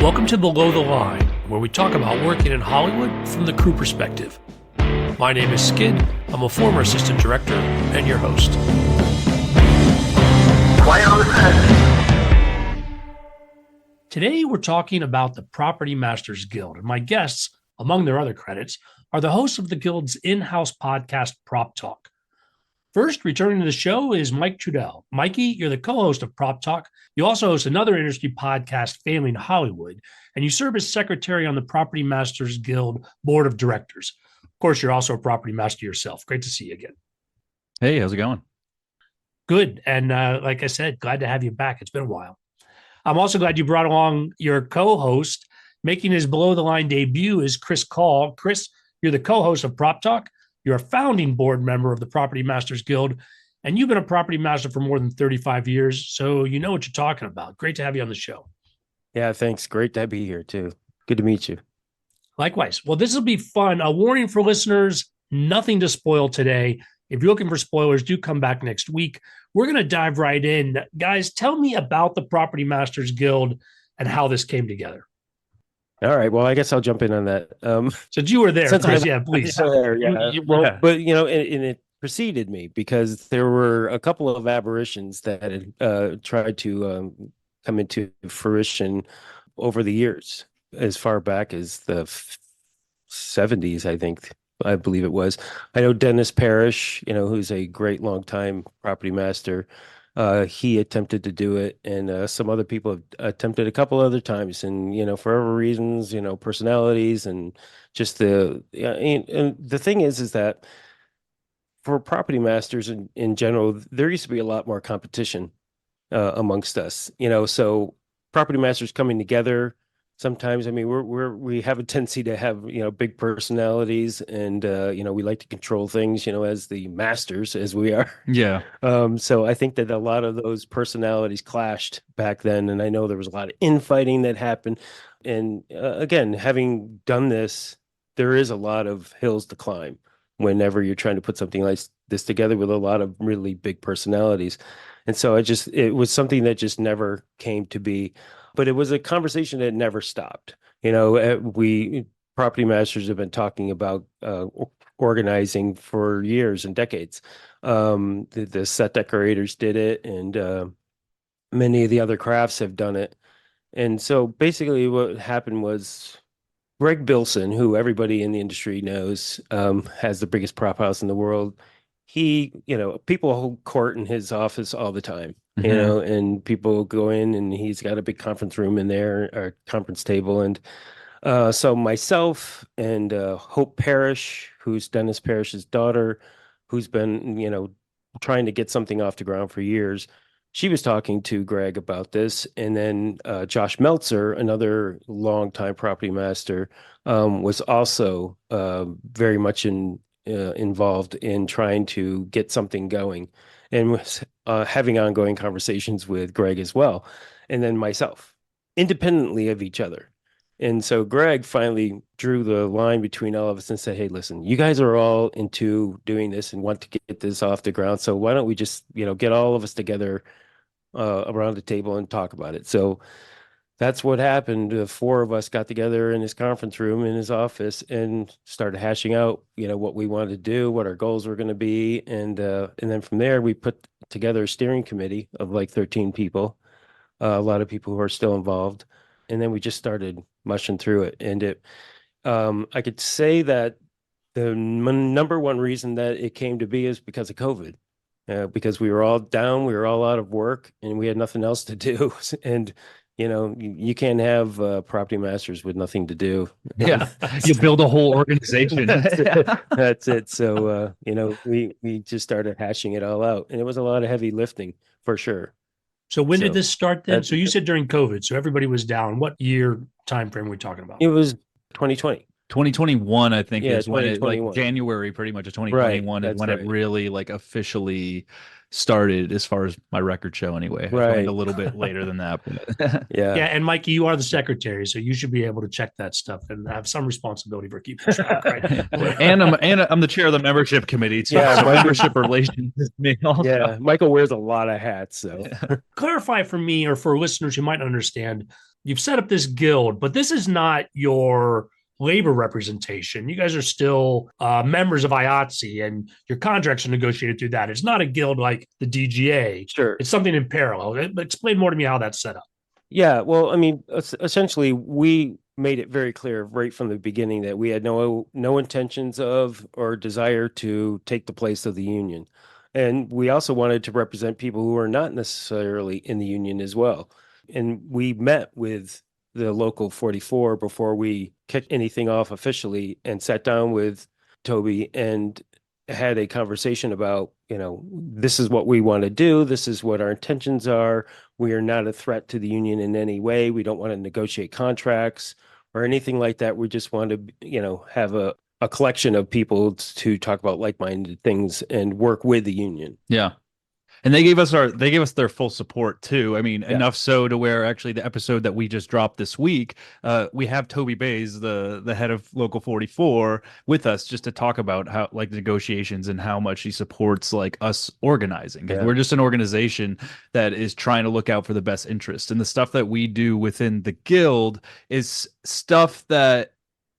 Welcome to Below the Line, where we talk about working in Hollywood from the crew perspective. My name is Skid. I'm a former assistant director and your host. Quiet on the set. Today, we're talking about the Property Masters Guild, and my guests, among their other credits, are the hosts of the Guild's in-house podcast, Prop Talk. First, returning to the show is Mike Trudel. Mikey, you're the co-host of Prop Talk. You also host another industry podcast, Failing Hollywood, and you serve as secretary on the Property Masters Guild Board of Directors. Of course, you're also a property master yourself. Great to see you again. Hey, how's it going? Good. And like I said, glad to have you back. It's been a while. I'm also glad you brought along your co-host. Making his Below the Line debut is Chris Call. Chris, you're the co-host of Prop Talk. You're a founding board member of the Property Masters Guild, and you've been a property master for more than 35 years, so you know what you're talking about. Great to have you on the show. Yeah, thanks. Great to be here, too. Good to meet you. Likewise. Well, this will be fun. A warning for listeners, nothing to spoil today. If you're looking for spoilers, do come back next week. We're going to dive right in. Guys, tell me about the Property Masters Guild and how this came together. All right. Well, I guess I'll jump in on that. Since you were there, Chris, please. Well, but, and it preceded me because there were a couple of aberrations that had tried to come into fruition over the years, as far back as the 70s, I believe it was. I know Dennis Parrish, who's a great longtime property master. He attempted to do it, and some other people have attempted a couple other times, and for whatever reasons, personalities, and just and the thing is that for property masters in general, there used to be a lot more competition amongst us, so property masters coming together. Sometimes, we have a tendency to have, big personalities, and, we like to control things, as the masters, as we are. Yeah. So I think that a lot of those personalities clashed back then. And I know there was a lot of infighting that happened. And again, having done this, there is a lot of hills to climb whenever you're trying to put something like this together with a lot of really big personalities. And so it was something that just never came to be. But it was a conversation that never stopped. We property masters have been talking about organizing for years and decades. The set decorators did it, and many of the other crafts have done it. And so basically what happened was Greg Bilson, who everybody in the industry knows, has the biggest prop house in the world. People hold court in his office all the time. And people go in, and he's got a big conference room in there, or conference table. And so myself and Hope Parrish, who's Dennis Parrish's daughter, who's been, trying to get something off the ground for years, she was talking to Greg about this. And then Josh Meltzer, another longtime property master, was also very much involved in trying to get something going, and was having ongoing conversations with Greg as well, and then myself, independently of each other. And so Greg finally drew the line between all of us and said, hey, listen, you guys are all into doing this and want to get this off the ground, so why don't we just get all of us together around the table and talk about it. So that's what happened. The four of us got together in his conference room in his office and started hashing out, what we wanted to do, what our goals were going to be. And then from there, we put together a steering committee of like 13 people, a lot of people who are still involved. And then we just started mushing through it. And I could say that the number one reason that it came to be is because of COVID, because we were all down, we were all out of work, and we had nothing else to do. And you can't have property masters with nothing to do. Yeah. You build a whole organization. That's it. So, we just started hashing it all out, and it was a lot of heavy lifting for sure. So when did this start then? So you said during COVID, so everybody was down. What year time frame are we talking about? It was 2020. 2021, I think, Yeah, is when it, like 2021. January pretty much of 2021 is when it really officially started, as far as my record show anyway. I joined a little bit later than that. But Yeah. And Mikey, you are the secretary, so you should be able to check that stuff and have some responsibility for keeping track, right? and I'm the chair of the membership committee. So membership relations is me also. Yeah, Michael wears a lot of hats. So Clarify for me, or for listeners who might not understand, you've set up this guild, but this is not your labor representation. You guys are still members of IATSE, and your contracts are negotiated through that. It's not a guild like the DGA. Sure. It's something in parallel. Explain more to me how that's set up. Yeah, well, I mean, essentially, we made it very clear right from the beginning that we had no intentions of or desire to take the place of the union. And we also wanted to represent people who are not necessarily in the union as well. And we met with the local 44 before we kicked anything off officially and sat down with Toby and had a conversation about, this is what we want to do. This is what our intentions are. We are not a threat to the union in any way. We don't want to negotiate contracts or anything like that. We just want to, have a collection of people to talk about like-minded things and work with the union. Yeah. And they gave us their full support too. I mean, enough so to where actually the episode that we just dropped this week, we have Toby Bays, the head of Local 44, with us just to talk about how like negotiations and how much he supports like us organizing. Yeah. We're just an organization that is trying to look out for the best interest. And the stuff that we do within the guild is stuff that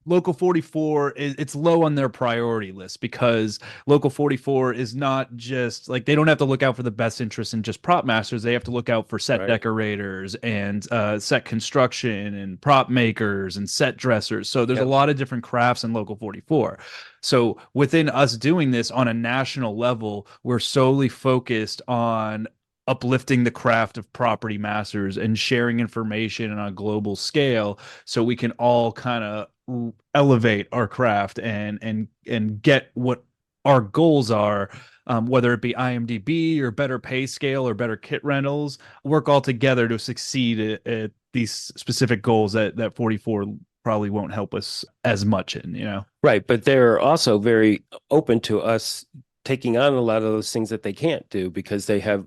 Local 44 it's low on their priority list, because Local 44 is not just like, they don't have to look out for the best interest in just prop masters. They have to look out for set decorators and set construction and prop makers and set dressers. So there's a lot of different crafts in Local 44. So within us doing this on a national level, we're solely focused on uplifting the craft of property masters and sharing information on a global scale, so we can all kind of elevate our craft and get what our goals are, whether it be IMDb or better pay scale or better kit rentals, work all together to succeed at these specific goals that 44 probably won't help us as much in. Right, but they're also very open to us taking on a lot of those things that they can't do because they have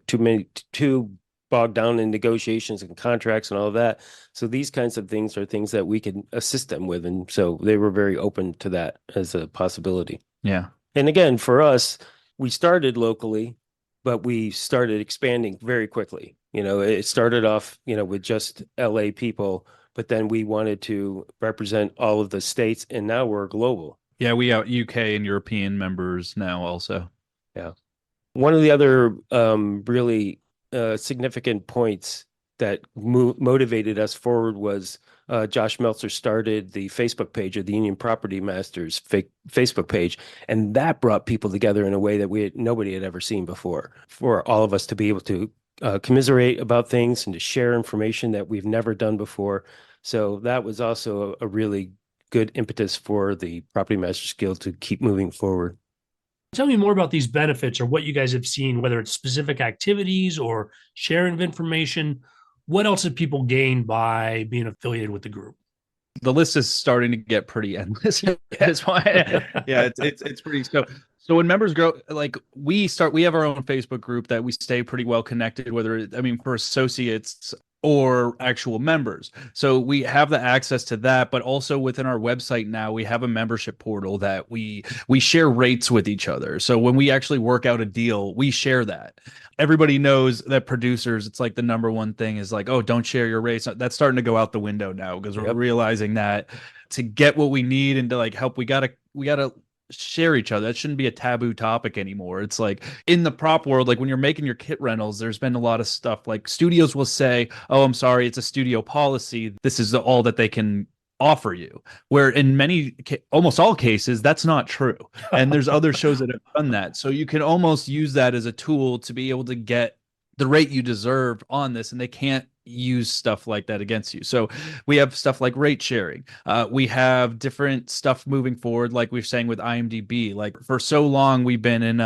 too bogged down in negotiations and contracts and all of that. So these kinds of things are things that we can assist them with. And so they were very open to that as a possibility. Yeah. And again, for us, we started locally, but we started expanding very quickly. It started off, with just LA people, but then we wanted to represent all of the states, and now we're global. Yeah, we have UK and European members now also. Yeah. One of the other really significant points that motivated us forward was Josh Meltzer started the Facebook page of the Union Property Masters Facebook page, and that brought people together in a way that nobody had ever seen before, for all of us to be able to commiserate about things and to share information that we've never done before. So that was also a really good impetus for the Property Masters Guild to keep moving forward. Tell me more about these benefits or what you guys have seen, whether it's specific activities or sharing of information. What else have people gained by being affiliated with the group? The list is starting to get pretty endless. That's why, it's pretty. So when members grow, like we have our own Facebook group that we stay pretty well connected, for associates or actual members. So we have the access to that, but also within our website now, we have a membership portal that we share rates with each other. So when we actually work out a deal, we share that. Everybody knows that producers, it's like the number one thing is like, oh, don't share your rates. That's starting to go out the window now, because we're realizing that to get what we need and to like help, we gotta share each other. That shouldn't be a taboo topic anymore. It's like in the prop world, like when you're making your kit rentals, there's been a lot of stuff like studios will say, oh, I'm sorry, it's a studio policy. This is all that they can offer you. Where in almost all cases, that's not true. And there's other shows that have done that. So you can almost use that as a tool to be able to get the rate you deserve on this, and they can't use stuff like that against you. So we have stuff like rate sharing. We have different stuff moving forward, like we're saying with IMDb. Like for so long, we've been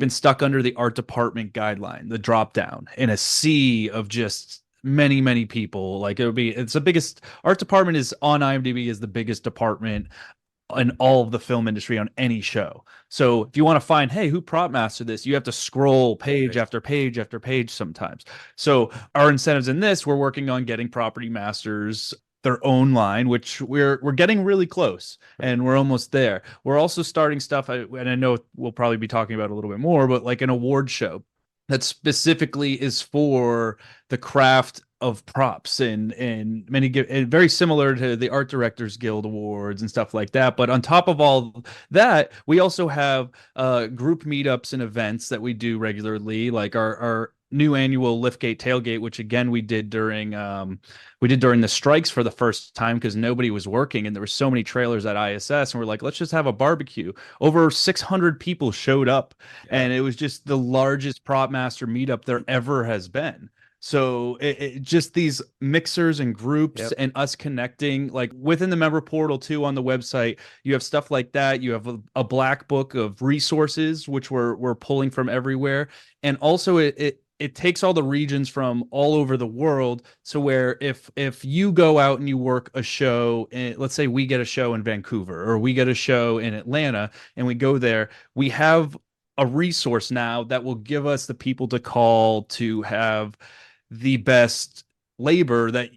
stuck under the art department guideline, the drop down in a sea of just many people. Like it's the biggest art department is on IMDb is the biggest department in all of the film industry on any show. So if you want to find, hey, who prop mastered this, you have to scroll page after page after page sometimes. So our incentives in this, we're working on getting property masters their own line, which we're getting really close and we're almost there. We're also starting stuff, and I know we'll probably be talking about a little bit more, but like an award show that specifically is for the craft of props and many and very similar to the Art Directors Guild Awards and stuff like that. But on top of all that, we also have group meetups and events that we do regularly, like our new annual Liftgate Tailgate, which again we did during the strikes for the first time because nobody was working and there were so many trailers at ISS, and we're like, let's just have a barbecue. Over 600 people showed up, and it was just the largest prop master meetup there ever has been. So just these mixers and groups and us connecting, like within the member portal too on the website, you have stuff like that. You have a black book of resources which we're pulling from everywhere, and also it takes all the regions from all over the world. So where if you go out and you work a show, let's say we get a show in Vancouver or we get a show in Atlanta, and we go there, we have a resource now that will give us the people to call to have the best labor that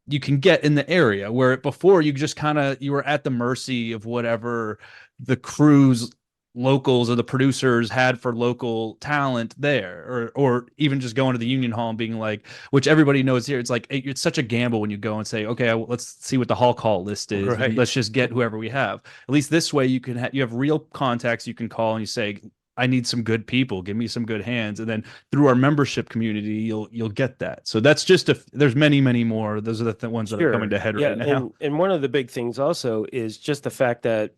you can get in the area, where before you just you were at the mercy of whatever the crews locals or the producers had for local talent there, or even just going to the union hall and being like, which everybody knows here, it's like it's such a gamble when you go and say, okay, let's see what the hall call list is, right, and let's just get whoever we have. At least this way you can you have real contacts you can call and you say, I need some good people, give me some good hands, and then through our membership community you'll get that. So that's just there's many more. Those are the ones that are coming to head right now. And one of the big things also is just the fact that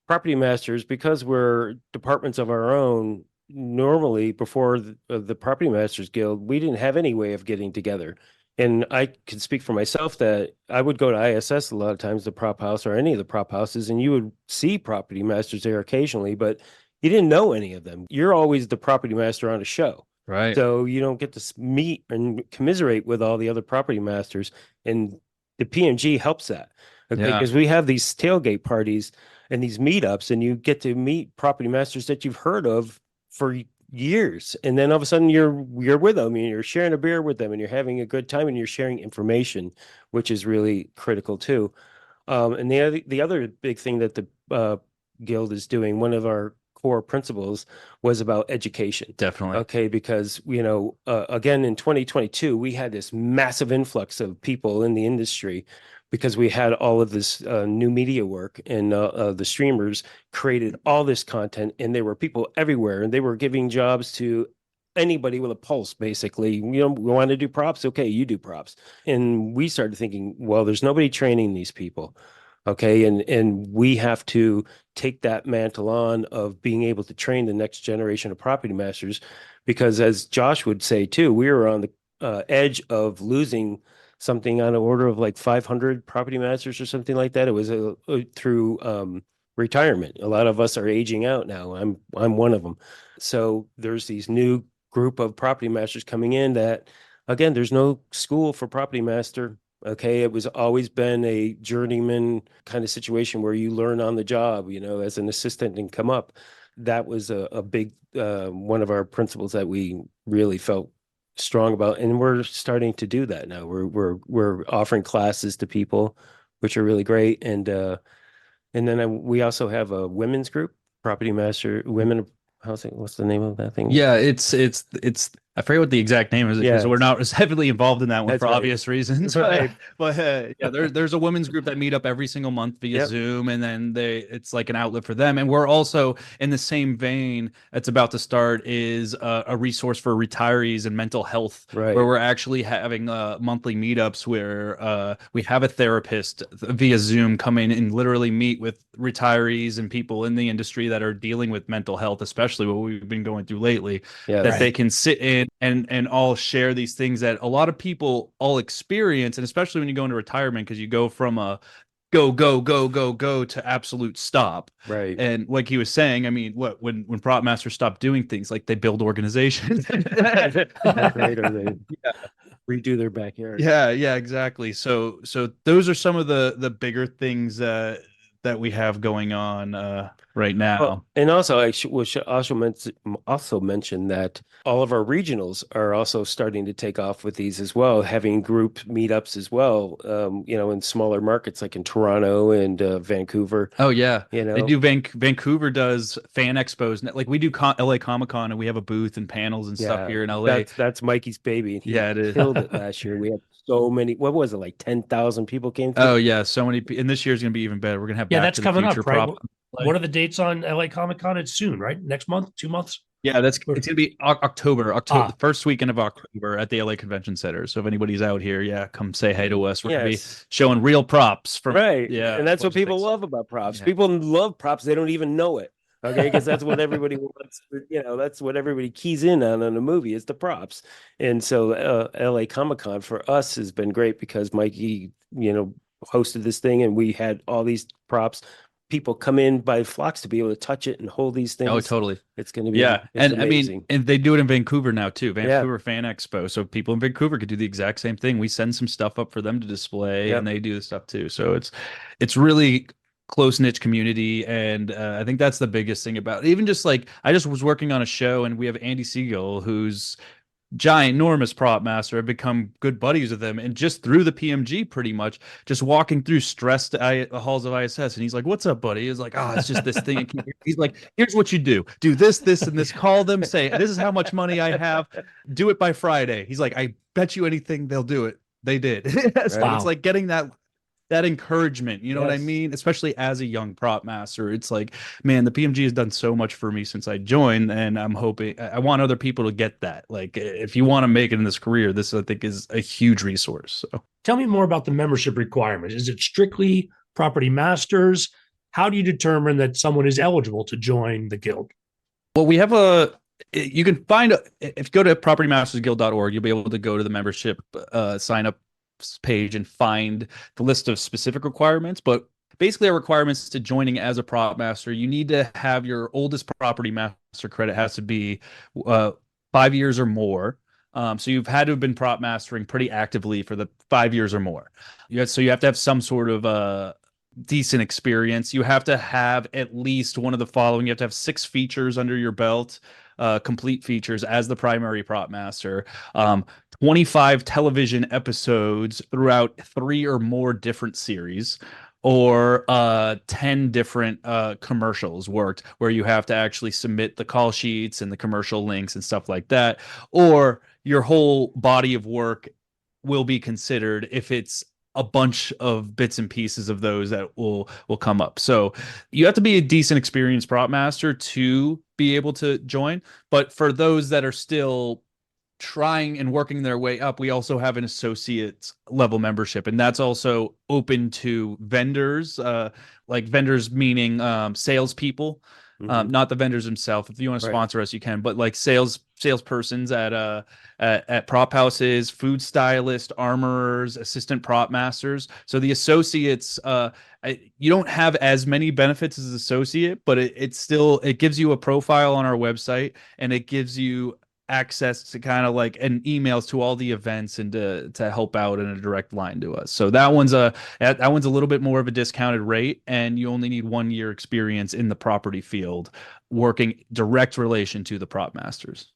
property masters, because we're departments of our own, normally before the Property Masters Guild, we didn't have any way of getting together. And I can speak for myself that I would go to ISS a lot of times, the prop house or any of the prop houses, and you would see property masters there occasionally, but you didn't know any of them. You're always the property master on a show. Right. So you don't get to meet and commiserate with all the other property masters. And the PMG helps that. Because we have these tailgate parties and these meetups, and you get to meet property masters that you've heard of for years. And then all of a sudden you're with them and you're sharing a beer with them and you're having a good time and you're sharing information, which is really critical too. And the other big thing that the guild is doing, one of our core principles, was about education. Definitely. Okay. Because, again, in 2022, we had this massive influx of people in the industry because we had all of this new media work, and the streamers created all this content, and there were people everywhere, and they were giving jobs to anybody with a pulse, basically. We want to do props. Okay, you do props. And we started thinking, well, there's nobody training these people. Okay. And we have to take that mantle on of being able to train the next generation of property masters, because as Josh would say too, we were on the edge of losing something on the order of like 500 property masters or something like that. It was through retirement. A lot of us are aging out now. I'm one of them. So there's these new group of property masters coming in that, again, there's no school for property master. Okay. It was always been a journeyman kind of situation where you learn on the job, as an assistant and come up. That was a big one of our principles that we really felt strong about, and we're starting to do that now. We're offering classes to people, which are really great, and then we also have a women's group, property master women. What's the name of that thing? Yeah, it's I forget what the exact name is, because we're not as heavily involved in that one for obvious reasons. Right. But yeah, there's a women's group that meet up every single month via Zoom, and then it's like an outlet for them. And we're also in the same vein that's about to start is a resource for retirees and mental health, where we're actually having monthly meetups where we have a therapist via Zoom come in and literally meet with retirees and people in the industry that are dealing with mental health, especially what we've been going through lately, they can sit in and all share these things that a lot of people all experience, and especially when you go into retirement, because you go from a go to absolute stop. Right. And like he was saying, I mean, when prop masters stop doing things, like they build organizations. Right, or they redo their backyard. Yeah, exactly. So those are some of the bigger things that we have going on. right now. Well, and also, we should also mention that all of our regionals are also starting to take off with these as well, having group meetups as well. In smaller markets like in Toronto and Vancouver. Oh yeah, You they know, do. Vancouver does fan expos. Like we do LA Comic Con, and we have a booth and panels and stuff yeah, here in LA. that's Mikey's baby, and he Yeah, it is. killed it last year. We had so many. What was it, like 10,000 people came through? Oh yeah, so many. And this year's gonna be even better. We're gonna have Yeah, Back that's to the coming Future up, right? prop. What are the dates on LA Comic Con? It's soon, right? Next month, 2 months? Yeah, it's gonna be October, Ah. the first weekend of October at the LA Convention Center. So if anybody's out here, yeah, come say hey to us. We're gonna be Yes. showing real props from Right. yeah, And that's what bunch of people things. love about props. Yeah. People love props. They don't even know it. Okay. Because that's what everybody wants. That's what everybody keys in on a movie is the props. And so LA Comic Con for us has been great because Mikey, hosted this thing and we had all these props. People come in by flocks to be able to touch it and hold these things. Oh, totally. It's going to be Yeah, it's and amazing. I mean, and they do it in Vancouver now too. Vancouver Fan Expo, so people in Vancouver could do the exact same thing. We send some stuff up for them to display, Yep. and they do the stuff too. So it's really close knit community, and I think that's the biggest thing about it. Even just like I just was working on a show, and we have Andy Siegel, who's giant, enormous prop master. I've become good buddies with him, and just through the PMG, pretty much just walking through stressed halls of ISS, and he's like, "What's up, buddy?" He's like, "Oh, it's just this thing." He's like, "Here's what you do this, and this. Call them, say this is how much money I have. Do it by Friday." He's like, "I bet you anything they'll do it." They did. So Wow. it's like getting that encouragement, you know what I Yes. mean? Especially as a young prop master, it's like, man, the PMG has done so much for me since I joined, and I'm hoping I want other people to get that. Like, if you want to make it in this career, this I think is a huge resource. So, Tell me more about the membership requirements. Is it strictly property masters? How do you determine that someone is eligible to join the guild? well, we have you can find if you go to propertymastersguild.org, you'll be able to go to the membership sign up page and find the list of specific requirements. But basically, our requirements to joining as a prop master, you need to have your oldest property master credit has to be 5 years or more. So you've had to have been prop mastering pretty actively for the 5 years or more. So you have to have some sort of decent experience. You have to have at least one of the following. You have to have 6 features under your belt, complete features as the primary prop master. 25 television episodes throughout 3 or more different series, or 10 different commercials worked where you have to actually submit the call sheets and the commercial links and stuff like that, or your whole body of work will be considered if it's a bunch of bits and pieces of those that will come up. So you have to be a decent experienced prop master to be able to join. But for those that are still trying and working their way up, we also have an associate level membership, and that's also open to vendors, like vendors meaning salespeople, not the vendors themselves. If you want to sponsor us, you can, but like salespersons at prop houses, food stylists, armorers, assistant prop masters. So the associates, you don't have as many benefits as associate, but it gives you a profile on our website, and it gives you access to kind of like and emails to all the events and to help out in a direct line to us. So that one's a little bit more of a discounted rate, and you only need 1 year experience in the property field working direct relation to the prop masters.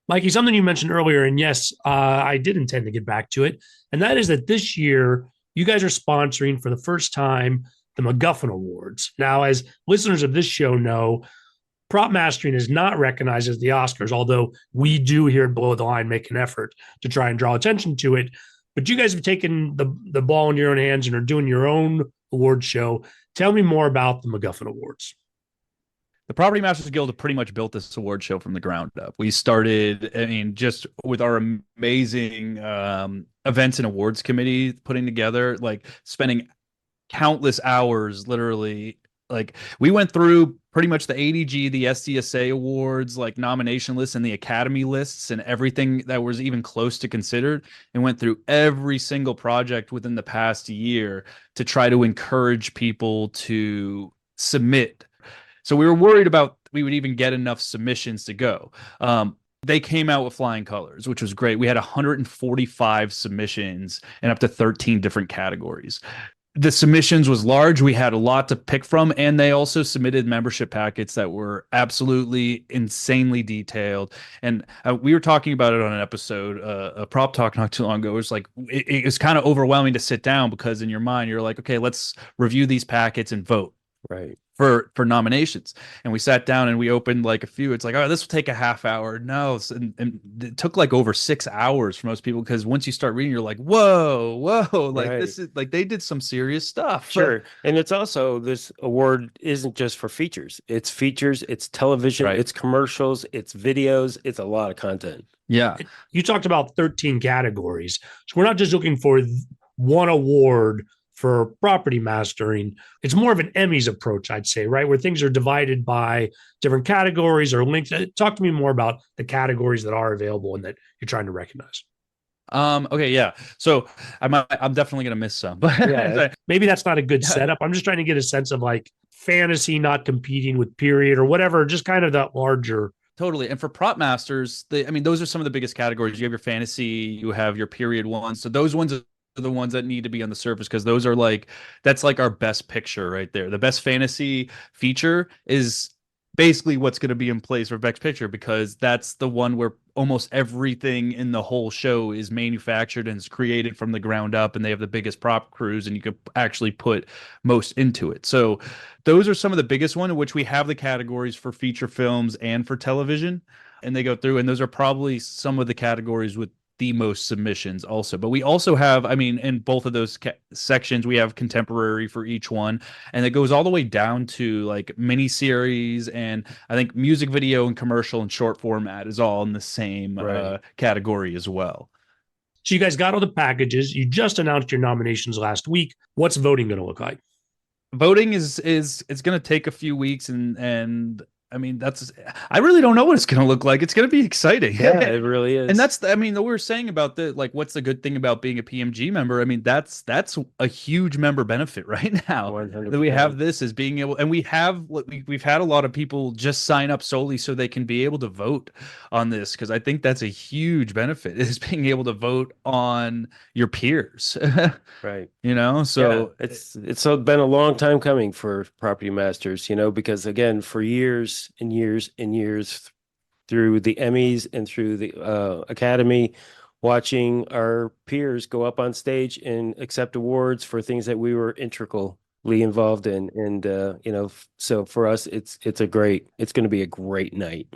Mikey, something you mentioned earlier, and yes, I did intend to get back to it, and that is that this year you guys are sponsoring for the first time the MacGuffin Awards. Now, as listeners of this show know, prop mastering is not recognized as the Oscars, although we do here at Below the Line make an effort to try and draw attention to it. But you guys have taken the ball in your own hands and are doing your own award show. Tell me more about the MacGuffin Awards. The Property Masters Guild have pretty much built this award show from the ground up. We started, just with our amazing events and awards committee putting together, like spending countless hours, literally. Like, we went through pretty much the ADG, the SDSA awards, like nomination lists and the Academy lists and everything that was even close to considered, and went through every single project within the past year to try to encourage people to submit. So we were worried about we would even get enough submissions to go. They came out with flying colors, which was great. We had 145 submissions and up to 13 different categories. the submissions was large. We had a lot to pick from, and they also submitted membership packets that were absolutely insanely detailed. And we were talking about it on an episode, a prop talk not too long ago. It was like it was kind of overwhelming to sit down because in your mind you're like, okay, let's review these packets and vote. Right. For nominations. And we sat down and we opened like a few. It's like, oh, this will take a half hour. No, and it took like over 6 hours for most people, because once you start reading, you're like, whoa, like Right. this is like they did some serious stuff. Sure. And it's also, this award isn't just for features. It's features, it's television, Right. it's commercials, it's videos, it's a lot of content. Yeah. You talked about 13 categories. So we're not just looking for one award for property mastering. It's more of an Emmys approach, I'd say, right? Where things are divided by different categories or linked. Talk to me more about the categories that are available and that you're trying to recognize. Okay, yeah. So I'm definitely gonna miss some, but Yeah. Maybe that's not a good setup. I'm just trying to get a sense of like fantasy not competing with period or whatever, just kind of that larger. Totally. And for prop masters, I mean, those are some of the biggest categories. You have your fantasy, you have your period ones. So those ones are the ones that need to be on the surface, because those are like, that's like our best picture right there. The best fantasy feature is basically what's going to be in place for best picture, because that's the one where almost everything in the whole show is manufactured and is created from the ground up, and they have the biggest prop crews, and you could actually put most into it. So those are some of the biggest one, in which we have the categories for feature films and for television, and they go through, and those are probably some of the categories with the most submissions also. But we also have, I mean, in both of those sections, we have contemporary for each one, and it goes all the way down to like miniseries, and I think music video and commercial and short format is all in the same category as well. So you guys got all the packages. You just announced your nominations last week. What's voting going to look like? Voting is it's going to take a few weeks, and I mean, I really don't know what it's going to look like. It's going to be exciting. Yeah, it really is. And that's, I mean, we were saying about what's the good thing about being a PMG member? I mean, that's a huge member benefit right now 100%. that we have this, is being able, and we've had a lot of people just sign up solely so they can be able to vote on this. Because I think that's a huge benefit, is being able to vote on your peers. Right. So yeah, it's been a long time coming for property masters, because again, for years and years and years, through the Emmys and through the Academy, watching our peers go up on stage and accept awards for things that we were intricately involved in. And so for us, it's going to be a great night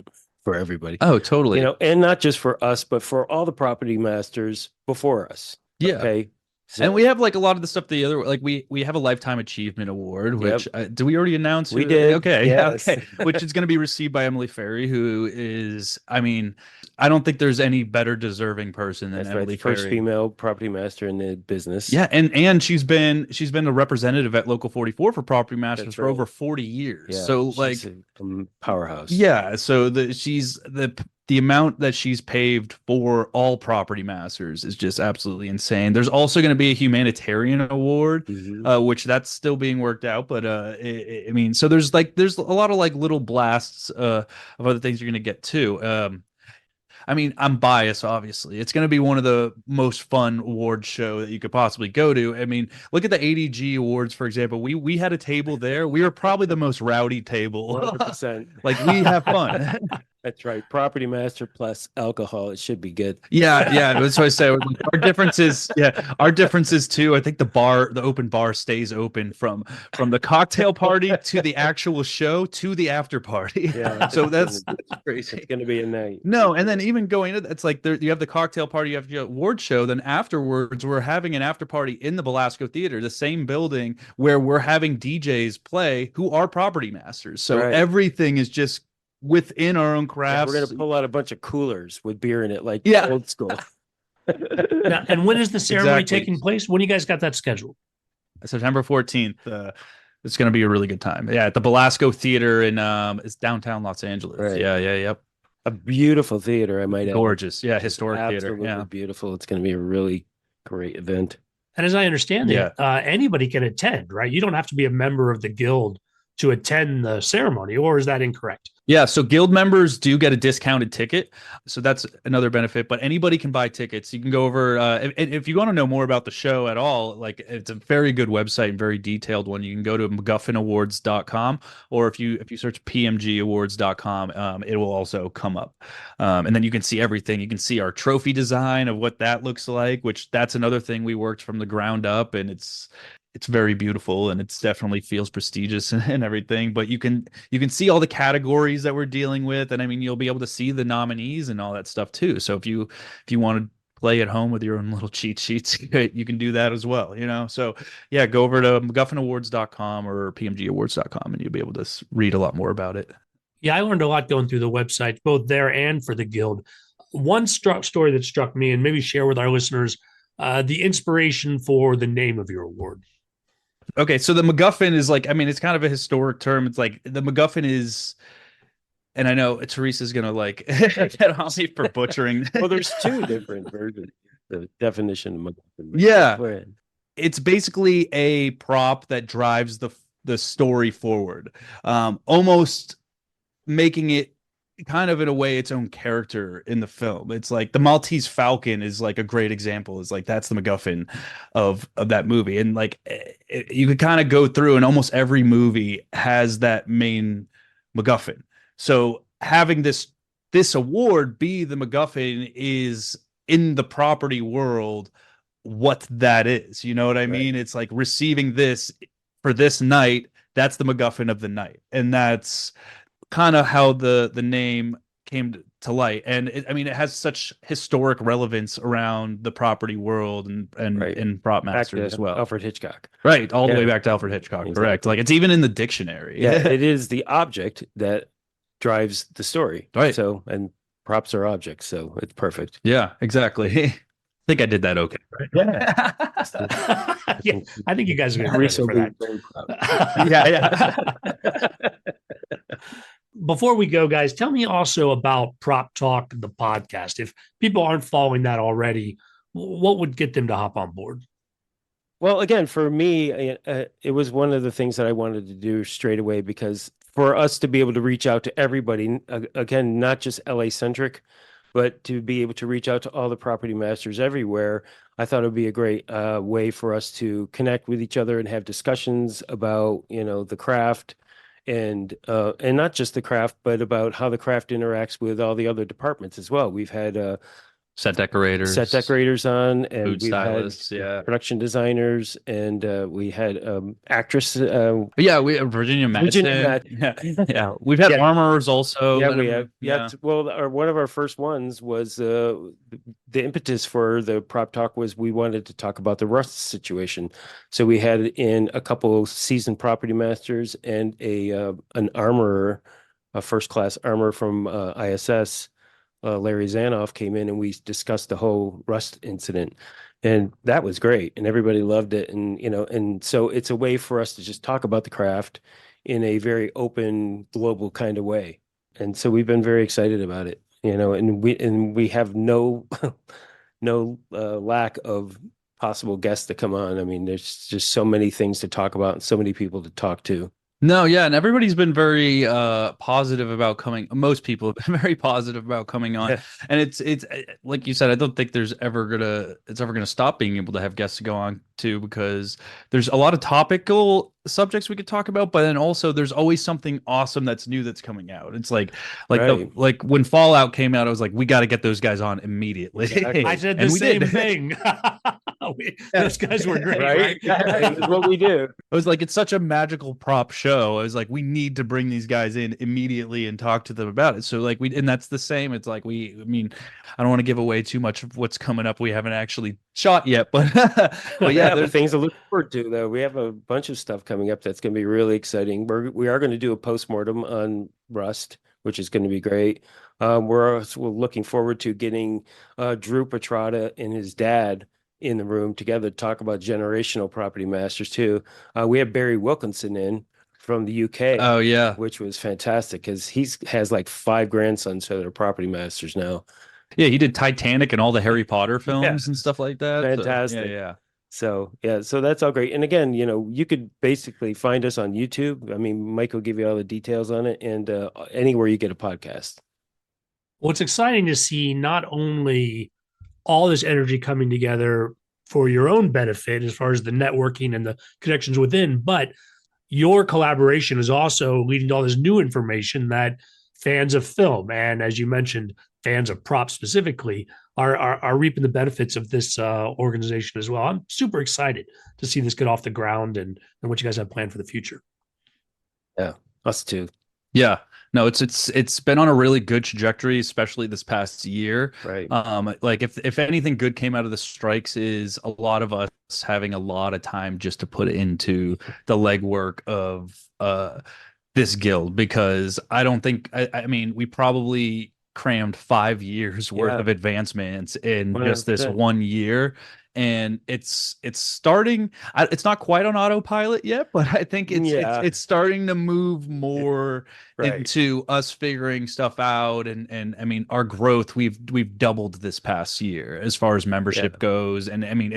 for everybody. Oh, totally. And not just for us, but for all the property masters before us. Yeah. Okay. So, and we have like a lot of the stuff we have a lifetime achievement award, which do we already announce? We did. Okay. Yes. Okay. Which is going to be received by Emily Ferry, who is, I mean, I don't think there's any better deserving person than Emily Ferry. First female property master in the business. Yeah. And she's been a representative at Local 44 for property masters for right. over 40 years. Yeah, so like a powerhouse. Yeah. So the amount that she's paved for all property masters is just absolutely insane. There's also going to be a humanitarian award, which that's still being worked out. But I mean, so there's a lot of like little blasts of other things you're going to get too. I mean, I'm biased, obviously. It's going to be one of the most fun award show that you could possibly go to. I mean, look at the ADG awards, for example. We had a table there. We were probably the most rowdy table. 100%. Like, we have fun. That's right. Property master plus alcohol. It should be good. Yeah. That's what I say. Our difference is too. I think the open bar stays open from the cocktail party to the actual show to the after party. Yeah. So that's crazy. It's going to be a night. No, and then even going into it's like you have the cocktail party, you have your award show. Then afterwards, we're having an after party in the Belasco Theater, the same building where we're having DJs play who are property masters. So everything is just within our own crafts. We're going to pull out a bunch of coolers with beer in it, like old school. Now, and when is the ceremony taking place? When you guys got that scheduled? September 14th. It's going to be a really good time. Yeah, at the Belasco Theater in it's downtown Los Angeles. Right. Yep. A beautiful theater, I might add. Gorgeous. Yeah, historic theater. Yeah, beautiful. It's going to be a really great event. And as I understand it, anybody can attend, right? You don't have to be a member of the guild to attend the ceremony, or is that incorrect? Yeah, so guild members do get a discounted ticket, so that's another benefit. But anybody can buy tickets. You can go over if you want to know more about the show at all. Like, it's a very good website and very detailed one. You can go to MacGuffinAwards.com, or if you search PMGAwards.com, it will also come up, and then you can see everything. You can see our trophy design of what that looks like, which that's another thing we worked from the ground up, and it's very beautiful, and it's definitely feels prestigious and everything. But you can see all the categories that we're dealing with, and I mean, you'll be able to see the nominees and all that stuff too. So if you want to play at home with your own little cheat sheets, you can do that as well, you know. So yeah, go over to MacGuffinAwards.com or PMGAwards.com, and you'll be able to read a lot more about it. Yeah, I learned a lot going through the website, both there and for the guild. One story that struck me, and maybe share with our listeners, the inspiration for the name of your award. Okay, so the MacGuffin is like, I mean, it's kind of a historic term. It's like the MacGuffin is, and I know Teresa's gonna like get on me for butchering. Well, there's two different versions. The definition of MacGuffin. Yeah, it's basically a prop that drives the story forward, almost making it kind of in a way its own character in the film. It's like the Maltese Falcon is like a great example. Is like that's the MacGuffin of that movie, and like you could kind of go through, and almost every movie has that main MacGuffin. So having this award be the MacGuffin is in the property world what that is. You know what I mean? It's like receiving this for this night. That's the MacGuffin of the night, and that's kind of how the name came to light. And it has such historic relevance around the property world and prop masters as well. Alfred Hitchcock, right? All the way back to Alfred Hitchcock. Exactly. Correct. Like it's even in the dictionary. Yeah, it is the object that drives the story. Right. So, and props are objects, so it's perfect. Yeah, exactly. I think I did that okay. Right? Yeah. Yeah, I think you guys are going to for that. Yeah. Before we go, guys, tell me also about Prop Talk, the podcast. If people aren't following that already, what would get them to hop on board? Well, again, for me, it was one of the things that I wanted to do straight away, because for us to be able to reach out to everybody, again, not just LA centric, but to be able to reach out to all the property masters everywhere, I thought it would be a great way for us to connect with each other and have discussions about, the craft, and not just the craft, but about how the craft interacts with all the other departments as well. We've had set decorators on, and food we've stylists, had production designers, and we had actress. We have Virginia Madsen. Yeah, we've had armorers also. Yeah, we have. Yeah. Well, one of our first ones was the impetus for the Prop Talk was we wanted to talk about the rust situation. So we had in a couple seasoned property masters and an armorer, a first class armorer from ISS. Larry Zanoff came in, and we discussed the whole rust incident, and that was great, and everybody loved it. And so it's a way for us to just talk about the craft in a very open, global kind of way. And so we've been very excited about it, and we have no lack of possible guests to come on. I mean, there's just so many things to talk about and so many people to talk to. No, yeah, and everybody's been very positive about coming. Most people have been very positive about coming on, and it's like you said. I don't think it's ever gonna stop being able to have guests to go on to, because there's a lot of topical subjects we could talk about, but then also there's always something awesome that's new that's coming out. It's like like when Fallout came out, I was like, we got to get those guys on immediately. Exactly. I said the same thing. Those guys were great, right? That's what we do. I was like, it's such a magical prop show. I was like, we need to bring these guys in immediately and talk to them about it. So like and that's the same. It's like I don't want to give away too much of what's coming up. We haven't actually shot yet, but yeah, there's things to look forward to though. We have a bunch of stuff coming up that's going to be really exciting. We are going to do a postmortem on Rust, which is going to be great. We're looking forward to getting Drew Petrata and his dad in the room together to talk about generational property masters too. We have Barry Wilkinson in from the UK. Oh yeah, which was fantastic because he has like 5 grandsons that are property masters now. Yeah, he did Titanic and all the Harry Potter films and stuff like that. Fantastic. So, yeah. So yeah, so that's all great. And again, you could basically find us on YouTube. I mean, Mike will give you all the details on it, and anywhere you get a podcast. Well, it's exciting to see not only all this energy coming together for your own benefit as far as the networking and the connections within, but your collaboration is also leading to all this new information that fans of film and, as you mentioned, fans of props specifically are reaping the benefits of this organization as well. I'm super excited to see this get off the ground and what you guys have planned for the future. Yeah, us too. Yeah, no, it's been on a really good trajectory, especially this past year. Right. Like if anything good came out of the strikes is a lot of us having a lot of time just to put into the legwork of this guild, because I don't think I mean we probably crammed 5 years worth of advancements in 100%. just this 1 year. And it's starting. It's not quite on autopilot yet, but I think it's starting to move more into us figuring stuff out. And I mean, our growth, we've doubled this past year as far as membership goes. And I mean,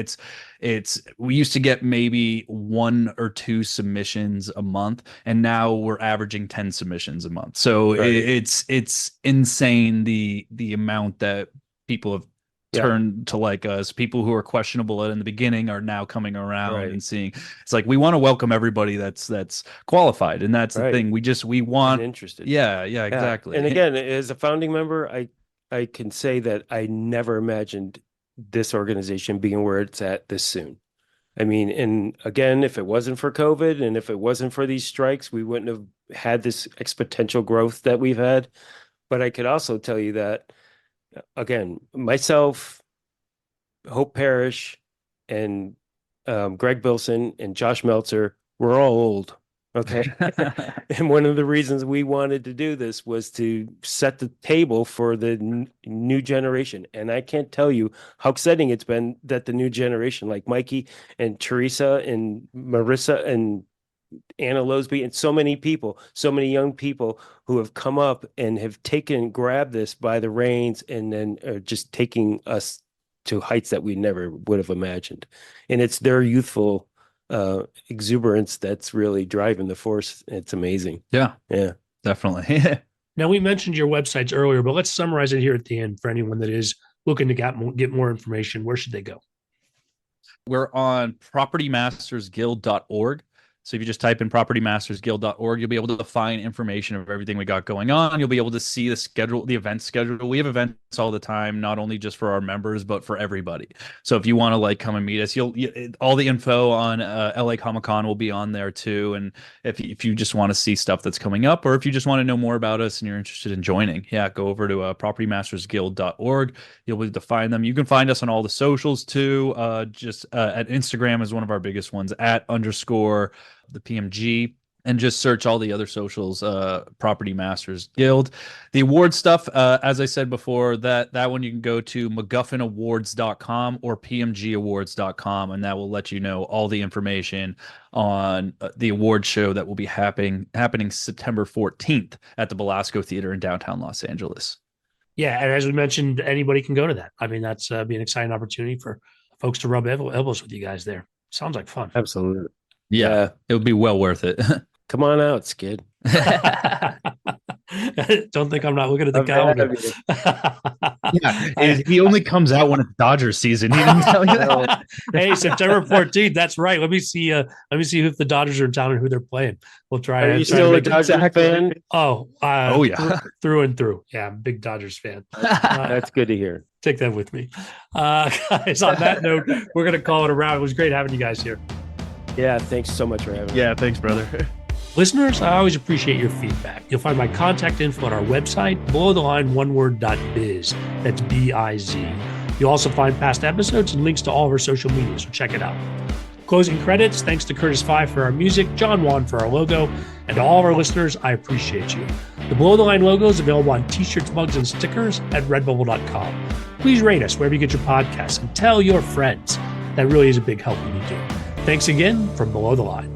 we used to get maybe 1 or 2 submissions a month, and now we're averaging 10 submissions a month. So it's insane the amount that people have turned to like us. People who are questionable in the beginning are now coming around and seeing. It's like we want to welcome everybody that's qualified, and that's the thing. We want interested. Yeah, exactly. And again, as a founding member, I can say that I never imagined this organization being where it's at this soon. I mean, and again, if it wasn't for COVID and if it wasn't for these strikes, we wouldn't have had this exponential growth that we've had. But I could also tell you that, again, myself, Hope Parrish, and Greg Bilson and Josh Meltzer, we're all old. Okay. And one of the reasons we wanted to do this was to set the table for the new generation. And I can't tell you how exciting it's been that the new generation, like Mikey and Teresa and Marissa and Anna Losby and so many people, so many young people who have come up and have grabbed this by the reins, and then are just taking us to heights that we never would have imagined. And it's their youthful exuberance that's really driving the force. It's amazing. Yeah, definitely. Now, we mentioned your websites earlier, but let's summarize it here at the end for anyone that is looking to get more information. Where should they go? We're on propertymastersguild.org. So if you just type in propertymastersguild.org, you'll be able to find information of everything we got going on. You'll be able to see the schedule, the event schedule. We have events all the time, not only just for our members, but for everybody. So if you want to like come and meet us, all the info on LA Comic Con will be on there too. And if you just want to see stuff that's coming up, or if you just want to know more about us and you're interested in joining, go over to propertymastersguild.org. You'll be able to find them. You can find us on all the socials too. Just at Instagram is one of our biggest ones, @_ the PMG, and just search all the other socials, Property Masters Guild. The award stuff, as I said before, that one you can go to MacGuffinawards.com or PMGawards.com, and that will let you know all the information on the award show that will be happening September 14th at the Belasco Theater in downtown Los Angeles. Yeah, and as we mentioned, anybody can go to that. I mean, that's be an exciting opportunity for folks to rub elbows with you guys there. Sounds like fun. Absolutely. Yeah, it would be well worth it. Come on out, Skid. Don't think I'm not looking at the calendar. He only comes out when it's Dodgers season. He didn't tell you that. Hey, September 14th. That's right. Let me see if the Dodgers are in town and who they're playing. We'll try. Are you still a Dodgers fan? Oh yeah, through and through. Yeah, I'm a big Dodgers fan. That's good to hear. Take that with me, guys. On that note, we're gonna call it a wrap. It was great having you guys here. Yeah, thanks so much for having me. Yeah, thanks, brother. Listeners, I always appreciate your feedback. You'll find my contact info on our website, belowtheline.biz. That's B-I-Z. You'll also find past episodes and links to all of our social media, so check it out. Closing credits, thanks to Curtis Five for our music, John Wan for our logo, and to all of our listeners, I appreciate you. The Below the Line logo is available on t-shirts, mugs, and stickers at redbubble.com. Please rate us wherever you get your podcasts and tell your friends. That really is a big help when you do. Thanks again from Below the Line.